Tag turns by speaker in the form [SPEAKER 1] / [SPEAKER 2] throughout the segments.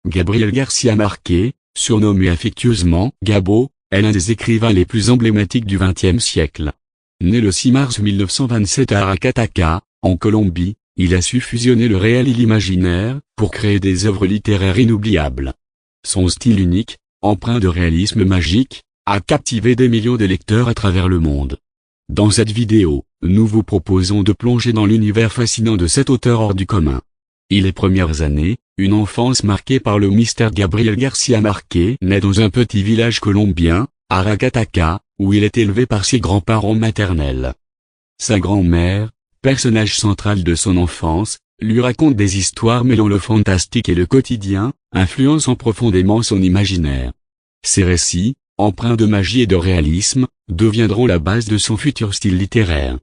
[SPEAKER 1] Gabriel Garcia Marquez, surnommé affectueusement Gabo, est l'un des écrivains les plus emblématiques du XXe siècle. Né le 6 mars 1927 à Aracataca, en Colombie, il a su fusionner le réel et l'imaginaire, pour créer des œuvres littéraires inoubliables. Son style unique, empreint de réalisme magique, a captivé des millions de lecteurs à travers le monde. Dans cette vidéo, nous vous proposons de plonger dans l'univers fascinant de cet auteur hors du commun. Les premières années, une enfance marquée par le mystère. Gabriel Garcia Marquez naît dans un petit village colombien, Aracataca, où il est élevé par ses grands-parents maternels. Sa grand-mère, personnage central de son enfance, lui raconte des histoires mêlant le fantastique et le quotidien, influençant profondément son imaginaire. Ces récits, empreints de magie et de réalisme, deviendront la base de son futur style littéraire.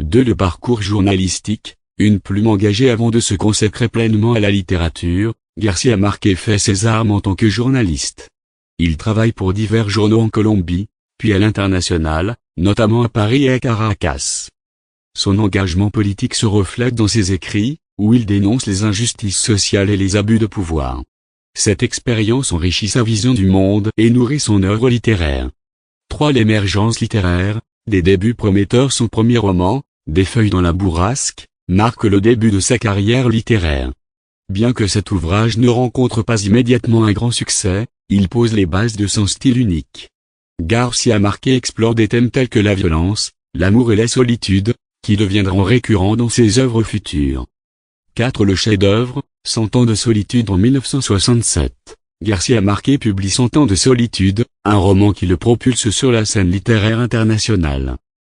[SPEAKER 1] De le parcours journalistique, une plume engagée avant de se consacrer pleinement à la littérature, Garcia Marquez fait ses armes en tant que journaliste. Il travaille pour divers journaux en Colombie, puis à l'international, notamment à Paris et à Caracas. Son engagement politique se reflète dans ses écrits, où il dénonce les injustices sociales et les abus de pouvoir. Cette expérience enrichit sa vision du monde et nourrit son œuvre littéraire. L'émergence littéraire, des débuts prometteurs. Son premier roman, Des feuilles dans la bourrasque, marque le début de sa carrière littéraire. Bien que cet ouvrage ne rencontre pas immédiatement un grand succès, il pose les bases de son style unique. Garcia Marquez explore des thèmes tels que la violence, l'amour et la solitude, qui deviendront récurrents dans ses œuvres futures. Le chef-d'œuvre, 100 ans de solitude en 1967. Garcia Marquez publie 100 ans de solitude, un roman qui le propulse sur la scène littéraire internationale.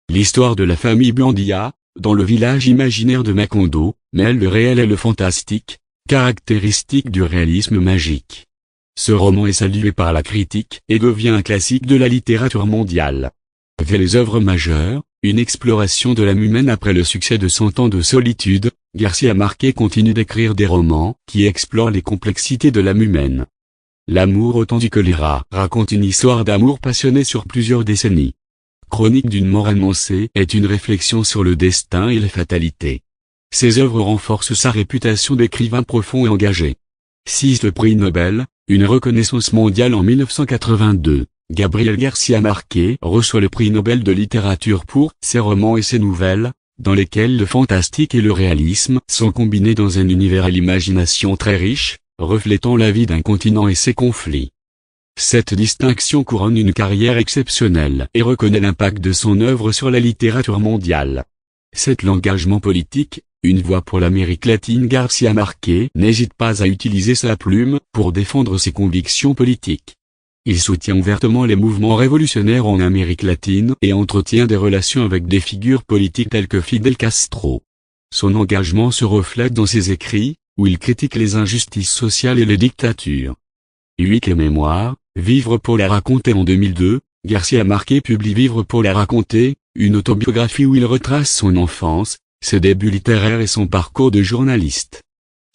[SPEAKER 1] L'histoire de la famille Buendia, dans le village imaginaire de Macondo, mêle le réel et le fantastique, caractéristique du réalisme magique. Ce roman est salué par la critique et devient un classique de la littérature mondiale. Les œuvres majeures, une exploration de l'âme humaine. Après le succès de 100 ans de solitude, Garcia Marquez continue d'écrire des romans qui explorent les complexités de l'âme humaine. L'amour autant du choléra raconte une histoire d'amour passionné sur plusieurs décennies. Chronique d'une mort annoncée est une réflexion sur le destin et les fatalités. Ses œuvres renforcent sa réputation d'écrivain profond et engagé. Le prix Nobel, une reconnaissance mondiale. En 1982, Gabriel Garcia Marquez reçoit le prix Nobel de littérature pour ses romans et ses nouvelles, dans lesquels le fantastique et le réalisme sont combinés dans un univers à l'imagination très riche, reflétant la vie d'un continent et ses conflits. Cette distinction couronne une carrière exceptionnelle et reconnaît l'impact de son œuvre sur la littérature mondiale. L'engagement politique, une voix pour l'Amérique latine. Garcia Marquez n'hésite pas à utiliser sa plume pour défendre ses convictions politiques. Il soutient ouvertement les mouvements révolutionnaires en Amérique latine et entretient des relations avec des figures politiques telles que Fidel Castro. Son engagement se reflète dans ses écrits, où il critique les injustices sociales et les dictatures. Mémoires, Vivre pour la raconter. En 2002, Garcia Marquez publie Vivre pour la raconter, une autobiographie où il retrace son enfance, ses débuts littéraires et son parcours de journaliste.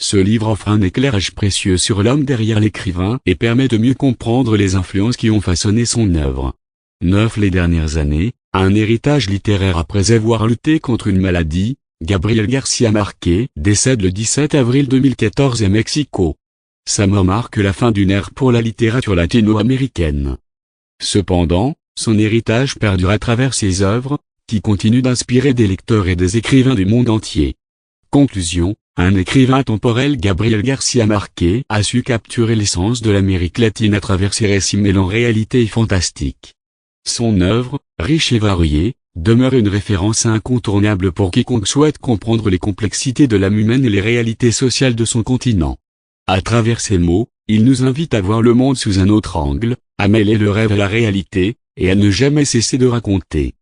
[SPEAKER 1] Ce livre offre un éclairage précieux sur l'homme derrière l'écrivain et permet de mieux comprendre les influences qui ont façonné son œuvre. Les dernières années, un héritage littéraire. Après avoir lutté contre une maladie, Gabriel Garcia Marquez décède le 17 avril 2014 à Mexico. Sa mort marque la fin d'une ère pour la littérature latino-américaine. Cependant, son héritage perdure à travers ses œuvres, qui continuent d'inspirer des lecteurs et des écrivains du monde entier. Conclusion, un écrivain intemporel. Gabriel Garcia Marquez a su capturer l'essence de l'Amérique latine à travers ses récits mêlant réalité et fantastique. Son œuvre, riche et variée, demeure une référence incontournable pour quiconque souhaite comprendre les complexités de l'âme humaine et les réalités sociales de son continent. À travers ses mots, il nous invite à voir le monde sous un autre angle, à mêler le rêve à la réalité, et à ne jamais cesser de raconter.